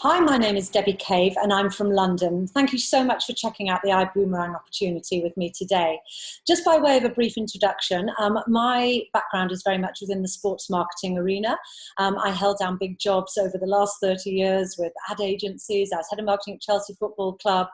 Hi, my name is Debbie Cave and I'm from London. Thank you so much for checking out the iBoomerang opportunity with me today. Just by way of a brief introduction, my background is very much within the sports marketing arena. I held down big jobs over the last 30 years with ad agencies. I was head of marketing at Chelsea Football Club,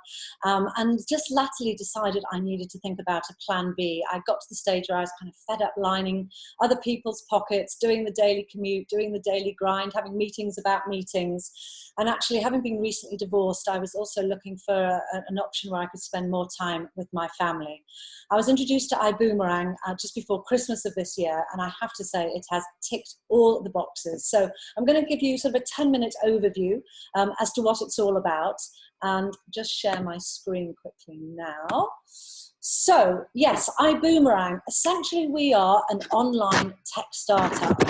and just latterly decided I needed to think about a plan B. I got to the stage where I was kind of fed up lining other people's pockets, doing the daily commute, doing the daily grind, having meetings about meetings. And actually, having been recently divorced, I was also looking for an option where I could spend more time with my family. I was introduced to iBoomerang just before Christmas of this year, and I have to say it has ticked all the boxes. So I'm going to give you sort of a 10-minute overview as to what it's all about, and just share my screen quickly now. So yes, iBoomerang, essentially we are an online tech startup.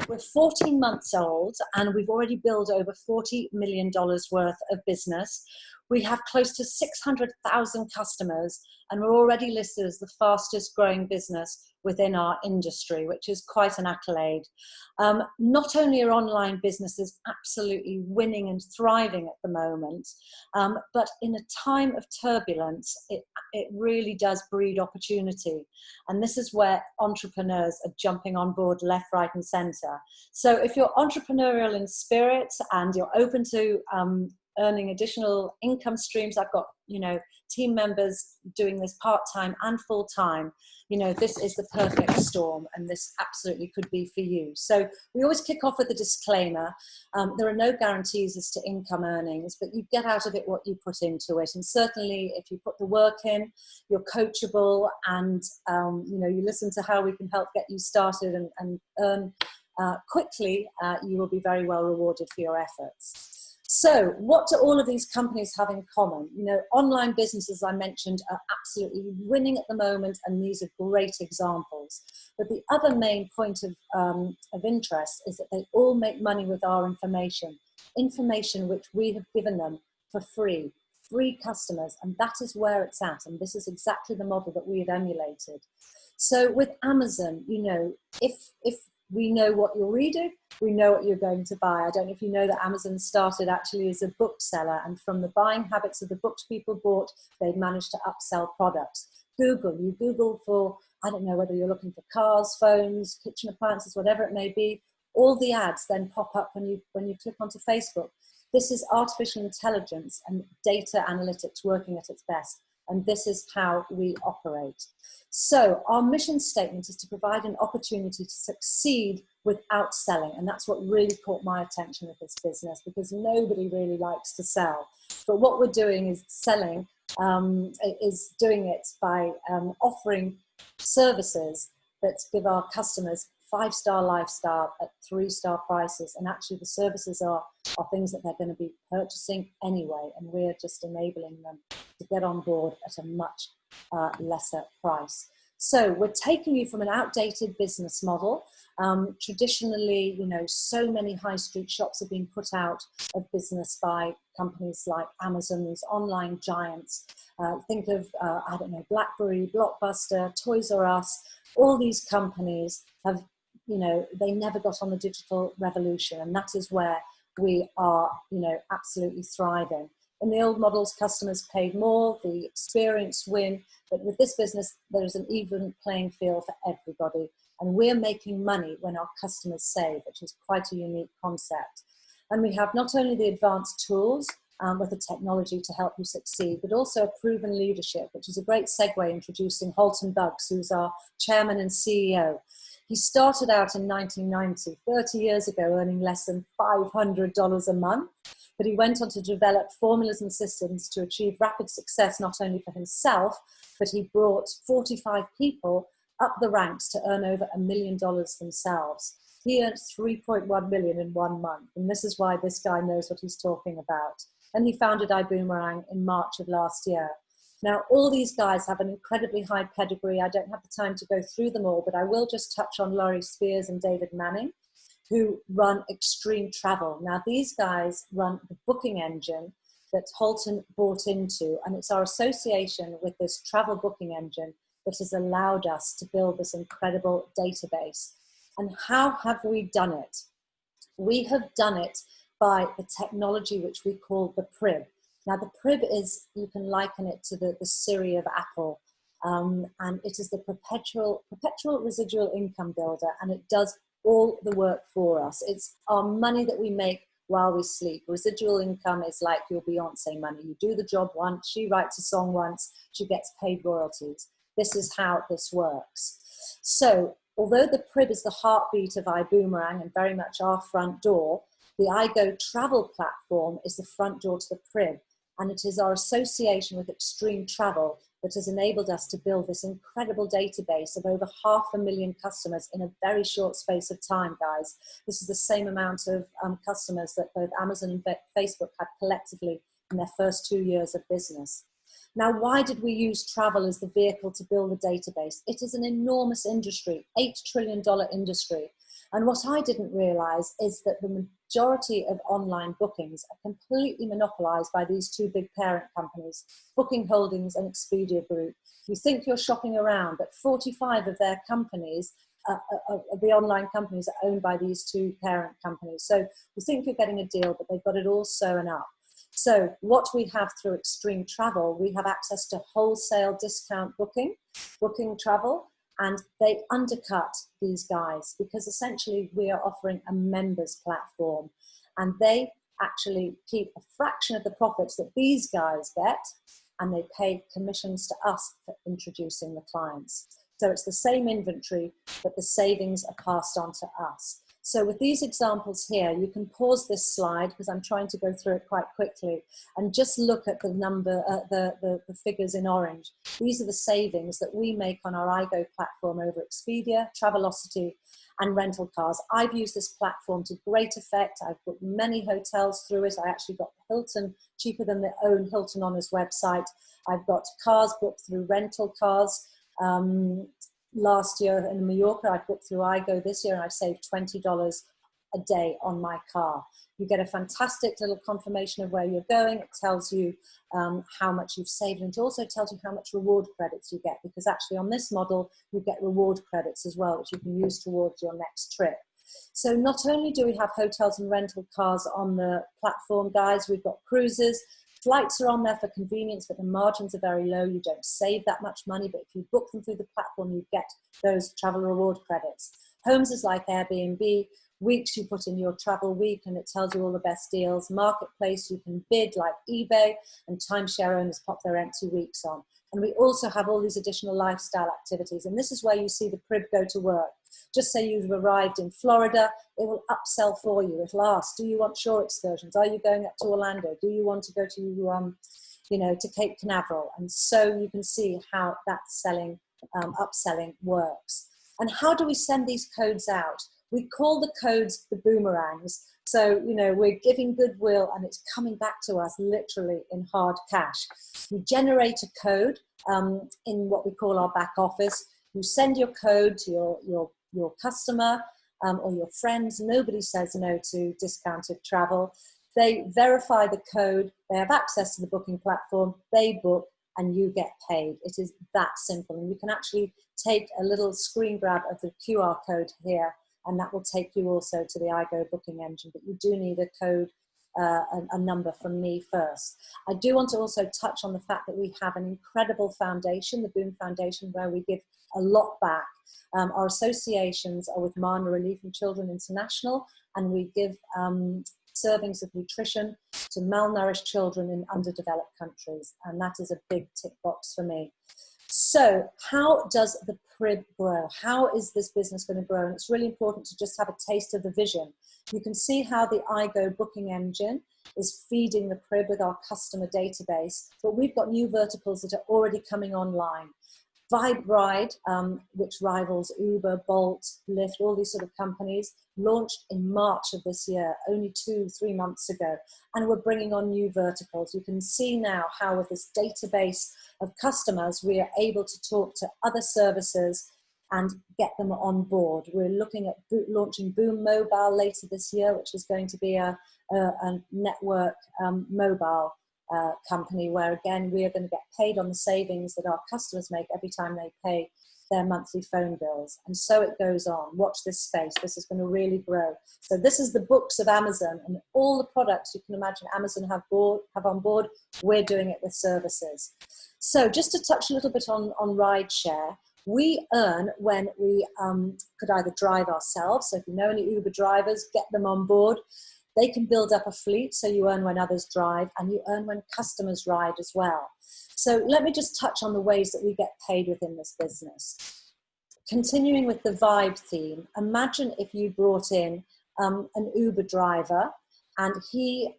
We're 14 months old and we've already built over $40 million worth of business. We have close to 600,000 customers and we're already listed as the fastest growing business within our industry, which is quite an accolade. Not only are online businesses absolutely winning and thriving at the moment, but in a time of turbulence, it really does breed opportunity. And this is where entrepreneurs are jumping on board left, right, and center. So if you're entrepreneurial in spirit and you're open to earning additional income streams, I've got, team members doing this part-time and full-time, this is the perfect storm and this absolutely could be for you. So we always kick off with a disclaimer. There are no guarantees as to income earnings, but you get out of it what you put into it. And certainly if you put the work in, you're coachable and, you listen to how we can help get you started and earn quickly, you will be very well rewarded for your efforts. So what do all of these companies have in common? Online businesses, I mentioned, are absolutely winning at the moment, and these are great examples. But the other main point of interest is that they all make money with our information which we have given them for free customers, and that is where it's at, and this is exactly the model that we have emulated. So with Amazon, if we know what you're reading, we know what you're going to buy. I don't know if you know that Amazon started actually as a bookseller, and from the buying habits of the books people bought, they've managed to upsell products. Google, you Google for, I don't know whether you're looking for cars, phones, kitchen appliances, whatever it may be, all the ads then pop up when you click onto Facebook. This is artificial intelligence and data analytics working at its best. And this is how we operate. So our mission statement is to provide an opportunity to succeed without selling. And that's what really caught my attention with this business, because nobody really likes to sell. But what we're doing is selling, is doing it by offering services that give our customers 5-star lifestyle at 3-star prices. And actually the services are things that they're going to be purchasing anyway. And we're just enabling them to get on board at a much lesser price. So we're taking you from an outdated business model. Traditionally, so many high street shops have been put out of business by companies like Amazon, these online giants. Think of, BlackBerry, Blockbuster, Toys R Us. All these companies have, they never got on the digital revolution, and that is where we are, absolutely thriving. In the old models, customers paid more, the experienced win, but with this business, there's an even playing field for everybody. And we're making money when our customers save, which is quite a unique concept. And we have not only the advanced tools with the technology to help you succeed, but also a proven leadership, which is a great segue introducing Halton Buggs, who's our chairman and CEO. He started out in 1990, 30 years ago, earning less than $500 a month. But he went on to develop formulas and systems to achieve rapid success, not only for himself, but he brought 45 people up the ranks to earn over $1 million themselves. He earned $3.1 million in 1 month. And this is why this guy knows what he's talking about. And he founded iBoomerang in March of last year. Now, all these guys have an incredibly high pedigree. I don't have the time to go through them all, but I will just touch on Laurie Spears and David Manning, who run Extreme Travel. Now, these guys run the booking engine that Halton bought into, and it's our association with this travel booking engine that has allowed us to build this incredible database. And how have we done it? We have done it by the technology which we call the PRIB. Now the PRIB is, you can liken it to the Siri of Apple, and it is the perpetual residual income builder, and it does all the work for us. It's our money that we make while we sleep. Residual income is like your Beyonce money. You do the job once, she writes a song once, she gets paid royalties. This is how this works. So although the PRIB is the heartbeat of iBoomerang and very much our front door, the iGo travel platform is the front door to the PRIB, and it is our association with extreme travel that has enabled us to build this incredible database of over 500,000 customers in a very short space of time, guys. This is the same amount of customers that both Amazon and Facebook had collectively in their first 2 years of business. Now, why did we use travel as the vehicle to build the database? It is an enormous industry, $8 trillion industry. And what I didn't realize is that the majority of online bookings are completely monopolized by these two big parent companies, Booking Holdings and Expedia Group. You think you're shopping around, but 45 of their companies, the online companies, are owned by these two parent companies. So you think you're getting a deal, but they've got it all sewn up. So what we have through Extreme Travel, we have access to wholesale discount booking travel, and they undercut these guys because essentially we are offering a members platform, and they actually keep a fraction of the profits that these guys get, and they pay commissions to us for introducing the clients. So it's the same inventory, but the savings are passed on to us. So with these examples here, you can pause this slide because I'm trying to go through it quite quickly, and just look at the number, the figures in orange. These are the savings that we make on our iGo platform over Expedia, Travelocity, and rental cars. I've used this platform to great effect. I've booked many hotels through it. I actually got Hilton cheaper than their own Hilton Honors website. I've got cars booked through rental cars. Last year in Mallorca, I booked through iGo. This year, and I've saved $20 a day on my car. You get a fantastic little confirmation of where you're going. It tells you how much you've saved, and it also tells you how much reward credits you get, because actually on this model, you get reward credits as well, which you can use towards your next trip. So not only do we have hotels and rental cars on the platform, guys, we've got cruises. Flights are on there for convenience, but the margins are very low. You don't save that much money, but if you book them through the platform, you get those travel reward credits. Homes is like Airbnb. Weeks, you put in your travel week and it tells you all the best deals. Marketplace, you can bid like eBay, and timeshare owners pop their empty weeks on. And we also have all these additional lifestyle activities. And this is where you see the PRIB go to work. Just say you've arrived in Florida, it will upsell for you. It'll ask, do you want shore excursions? Are you going up to Orlando? Do you want to go to, to Cape Canaveral? And so you can see how that upselling works. And how do we send these codes out? We call the codes the boomerangs. So, we're giving goodwill and it's coming back to us literally in hard cash. You generate a code in what we call our back office. You send your code to your customer or your friends. Nobody says no to discounted travel. They verify the code. They have access to the booking platform. They book and you get paid. It is that simple. And you can actually take a little screen grab of the QR code here, and that will take you also to the iGo booking engine. But you do need a code, a number from me first. I do want to also touch on the fact that we have an incredible foundation, the Boom Foundation, where we give a lot back. Our associations are with Mana Relief and Children International, and we give servings of nutrition to malnourished children in underdeveloped countries. And that is a big tick box for me. So how does the PRIB grow? How is this business going to grow? And it's really important to just have a taste of the vision. You can see how the iGo booking engine is feeding the PRIB with our customer database, but we've got new verticals that are already coming online. Vibe Ride, which rivals Uber, Bolt, Lyft, all these sort of companies, launched in March of this year, only 2-3 months ago, and we're bringing on new verticals. You can see now how with this database of customers, we are able to talk to other services and get them on board. We're looking at launching Boom Mobile later this year, which is going to be a network mobile company where, again, we are going to get paid on the savings that our customers make every time they pay their monthly phone bills. And so it goes on. Watch this space. This is going to really grow. So this is the books of Amazon, and all the products you can imagine Amazon have on board. We're doing it with services. So just to touch a little bit on rideshare, we earn when we could either drive ourselves. So if you know any Uber drivers, get them on board. They can build up a fleet, so you earn when others drive, and you earn when customers ride as well. So let me just touch on the ways that we get paid within this business. Continuing with the vibe theme, imagine if you brought in an Uber driver and he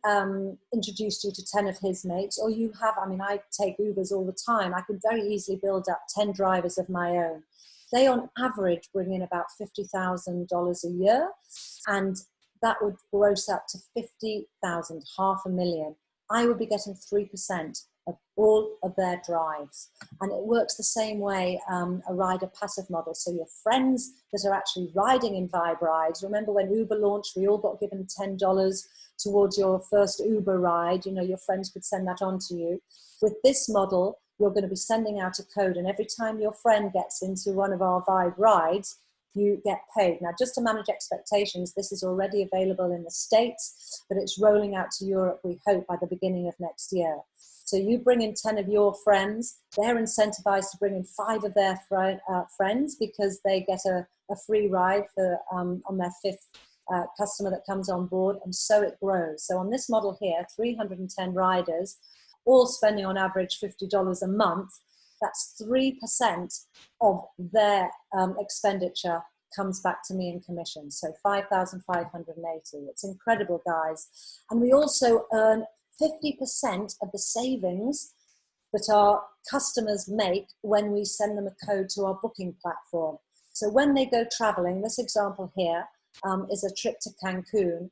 introduced you to 10 of his mates, or you have, I mean, I take Ubers all the time. I could very easily build up 10 drivers of my own. They on average bring in about $50,000 a year, and that would gross up to 50,000, $500,000. I would be getting 3% of all of their drives. And it works the same way, a rider passive model. So your friends that are actually riding in Vibe Rides, remember when Uber launched, we all got given $10 towards your first Uber ride. You know, your friends could send that on to you. With this model, you're going to be sending out a code, and every time your friend gets into one of our Vibe Rides, you get paid. Now, just to manage expectations, this is already available in the States, but it's rolling out to Europe, we hope, by the beginning of next year. So you bring in 10 of your friends, they're incentivized to bring in 5 of their friends, because they get a free ride for, on their 5th customer that comes on board, and so it grows. So on this model here, 310 riders, all spending on average $50 a month. That's 3% of their expenditure comes back to me in commission. So 5,580. It's incredible, guys. And we also earn 50% of the savings that our customers make when we send them a code to our booking platform. So when they go traveling, this example here is a trip to Cancun.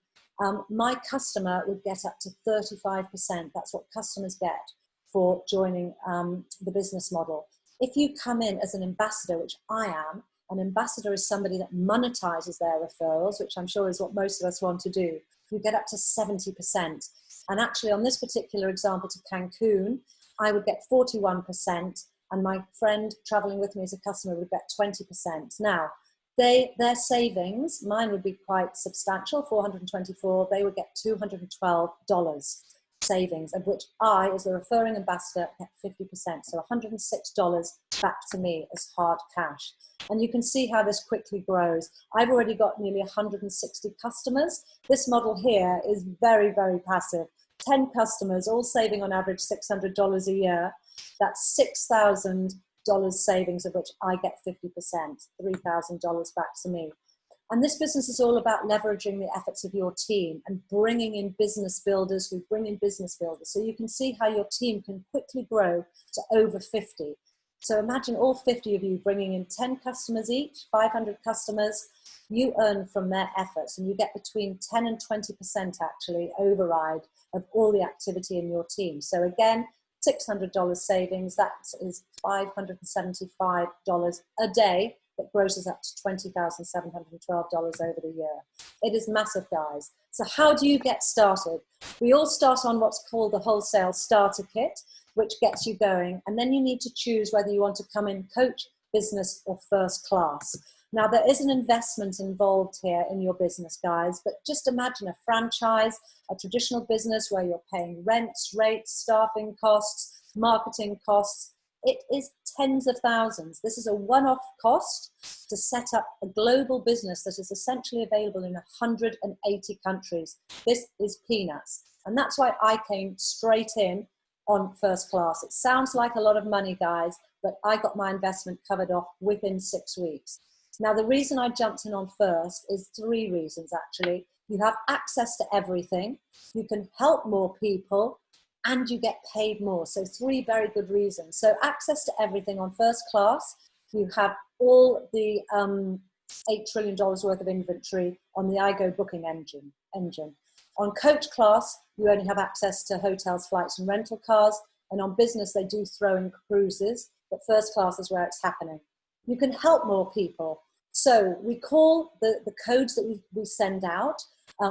My customer would get up to 35%. That's what customers get for joining the business model. If you come in as an ambassador, which I am, an ambassador is somebody that monetizes their referrals, which I'm sure is what most of us want to do. You get up to 70%. And actually on this particular example to Cancun, I would get 41%, and my friend traveling with me as a customer would get 20%. Now, their savings, mine would be quite substantial, 424, they would get $212 savings, of which I, as a referring ambassador, get 50%. So $106 back to me as hard cash. And you can see how this quickly grows. I've already got nearly 160 customers. This model here is very, very passive. 10 customers, all saving on average $600 a year. That's $6,000 savings, of which I get 50%, $3,000 back to me. And this business is all about leveraging the efforts of your team and bringing in business builders who bring in business builders. So you can see how your team can quickly grow to over 50. So imagine all 50 of you bringing in 10 customers each, 500 customers. You earn from their efforts, and you get between 10 and 20% actually override of all the activity in your team. So again, $600 savings, that is $575 a day. That grosses up to $20,712 over the year. It is massive, guys. So how do you get started? We all start on what's called the wholesale starter kit, which gets you going. And then you need to choose whether you want to come in coach, business, or first class. Now, there is an investment involved here in your business, guys, but just imagine a franchise, a traditional business where you're paying rents, rates, staffing costs, marketing costs. It is tens of thousands. This is a one-off cost to set up a global business that is essentially available in 180 countries. This is peanuts. And that's why I came straight in on first class. It sounds like a lot of money, guys, but I got my investment covered off within 6 weeks. Now, the reason I jumped in on first is 3 reasons, actually. You have access to everything. You can help more people, and you get paid more. So 3 very good reasons. So access to everything on first class. You have all the $8 trillion worth of inventory on the iGo booking engine. On coach class, you only have access to hotels, flights, and rental cars. And on business, they do throw in cruises, but first class is where it's happening. You can help more people. So we call the codes that we send out,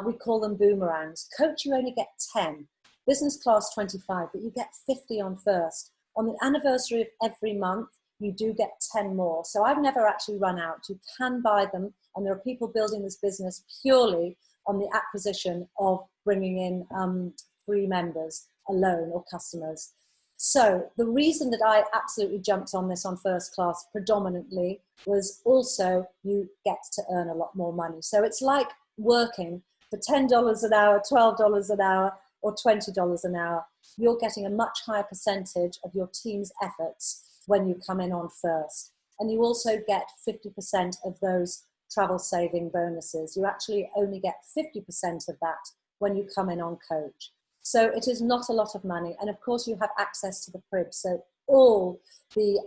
we call them boomerangs. Coach, you only get 10. Business class 25, but you get 50 on first. On the anniversary of every month, you do get 10 more. So I've never actually run out. You can buy them, and there are people building this business purely on the acquisition of bringing in free members alone or customers. So the reason that I absolutely jumped on this on First Class predominantly was also you get to earn a lot more money. So it's like working for $10 an hour, $12 an hour, or $20 an hour. You're getting a much higher percentage of your team's efforts when you come in on first. And you also get 50% of those travel saving bonuses. You actually only get 50% of that when you come in on coach. So it is not a lot of money. And of course you have access to the crib. So all the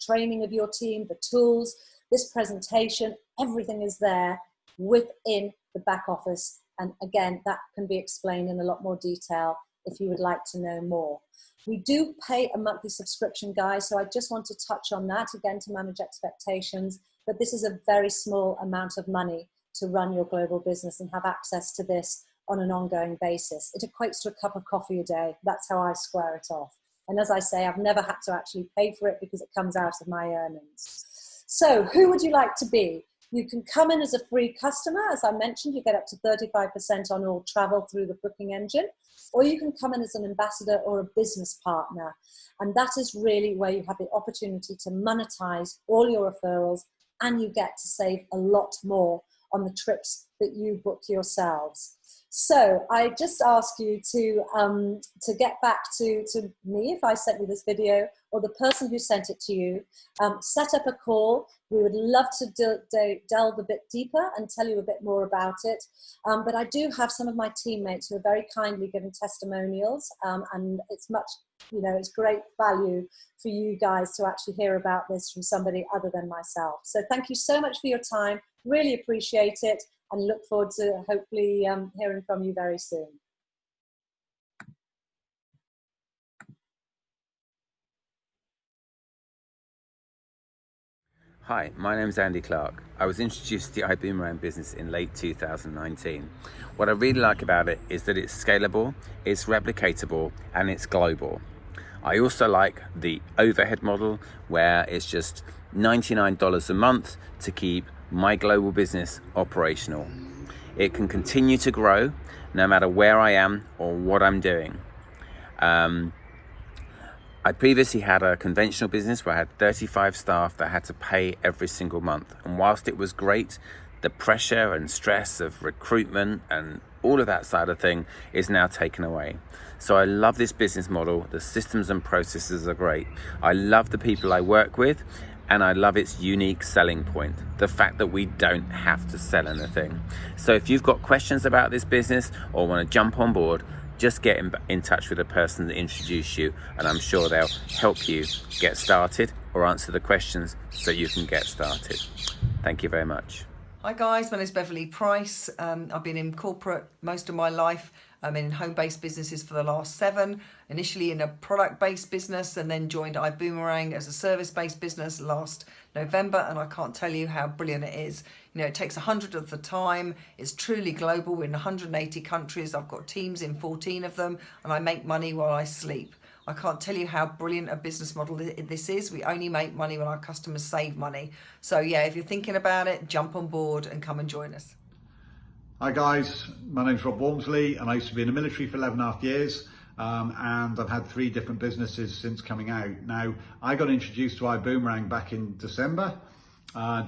training of your team, the tools, this presentation, everything is there within the back office. And again, that can be explained in a lot more detail if you would like to know more. We do pay a monthly subscription, guys. So I just want to touch on that again to manage expectations. But this is a very small amount of money to run your global business and have access to this on an ongoing basis. It equates to a cup of coffee a day. That's how I square it off. And as I say, I've never had to actually pay for it because it comes out of my earnings. So who would you like to be? You can come in as a free customer. As I mentioned, you get up to 35% on all travel through the booking engine, or you can come in as an ambassador or a business partner. And that is really where you have the opportunity to monetize all your referrals, and you get to save a lot more on the trips that you book yourselves. So I just ask you to get back to me if I sent you this video, or the person who sent it to you. Set up a call. We would love to delve a bit deeper and tell you a bit more about it. But I do have some of my teammates who are very kindly giving testimonials, and it's much, it's great value for you guys to actually hear about this from somebody other than myself. So thank you so much for your time. Really appreciate it, and look forward to hopefully hearing from you very soon. Hi, my name is Andy Clark. I was introduced to the iBoomerang business in late 2019. What I really like about it is that it's scalable, it's replicatable, and it's global. I also like the overhead model, where it's just $99 a month to keep my global business operational. It can continue to grow no matter where I am or what I'm doing. I previously had a conventional business where I had 35 staff that had to pay every single month. And whilst it was great, the pressure and stress of recruitment and all of that side of thing is now taken away. So I love this business model. The systems and processes are great. I love the people I work with, and I love its unique selling point, the fact that we don't have to sell anything. So if you've got questions about this business or want to jump on board, just get in touch with the person that introduced you, and I'm sure they'll help you get started or answer the questions so you can get started. Thank you very much. Hi guys, my name is Beverly Price. I've been in corporate most of my life. I'm in home-based businesses for the last 7, initially in a product-based business, and then joined iBoomerang as a service-based business last November, and I can't tell you how brilliant it is. It takes 100 of the time. It's truly global. We're in 180 countries. I've got teams in 14 of them, and I make money while I sleep. I can't tell you how brilliant a business model this is. We only make money when our customers save money. So yeah, if you're thinking about it, jump on board and come and join us. Hi guys, my name's Rob Walmsley, and I used to be in the military for 11.5 years, and I've had 3 different businesses since coming out. Now, I got introduced to iBoomerang back in December,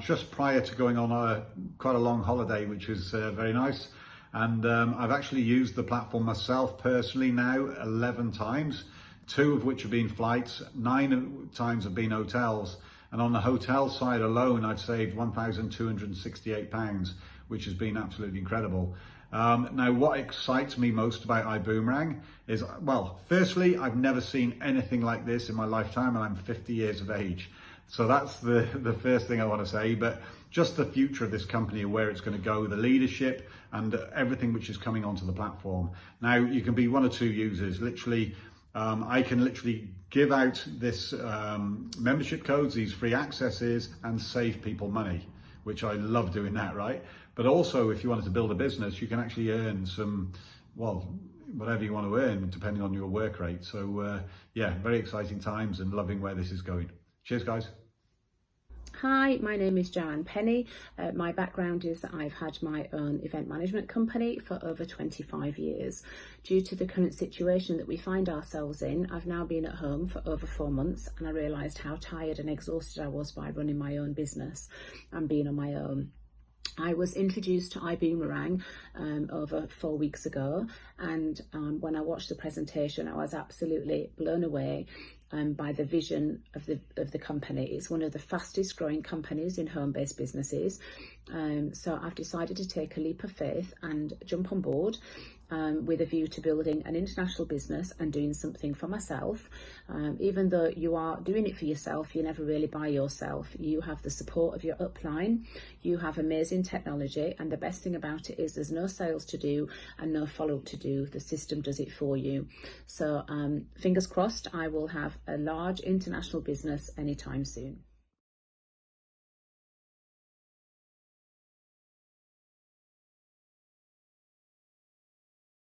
just prior to going on quite a long holiday, which was very nice. And I've actually used the platform myself personally now 11 times, 2 of which have been flights, 9 times have been hotels. And on the hotel side alone, I've saved £1,268, which has been absolutely incredible. Now, what excites me most about iBoomerang is, well, firstly, I've never seen anything like this in my lifetime, and I'm 50 years of age. So that's the first thing I want to say, but just the future of this company and where it's going to go, the leadership and everything which is coming onto the platform. Now, you can be 1 or 2 users. Literally, I can literally give out this membership codes, these free accesses, and save people money, which I love doing that, right? But also, if you wanted to build a business, you can actually earn some, well, whatever you want to earn, depending on your work rate. So yeah, very exciting times and loving where this is going. Cheers, guys. Hi, my name is Joanne Penny. My background is that I've had my own event management company for over 25 years. Due to the current situation that we find ourselves in, I've now been at home for over 4 months, and I realised how tired and exhausted I was by running my own business and being on my own. I was introduced to iBoomerang over 4 weeks ago, and when I watched the presentation, I was absolutely blown away by the vision of the company. It's one of the fastest growing companies in home-based businesses. So I've decided to take a leap of faith and jump on board with a view to building an international business and doing something for myself. Even though you are doing it for yourself, you're never really by yourself. You have the support of your upline, you have amazing technology, and the best thing about it is there's no sales to do and no follow-up to do. The system does it for you. So fingers crossed, I will have a large international business anytime soon.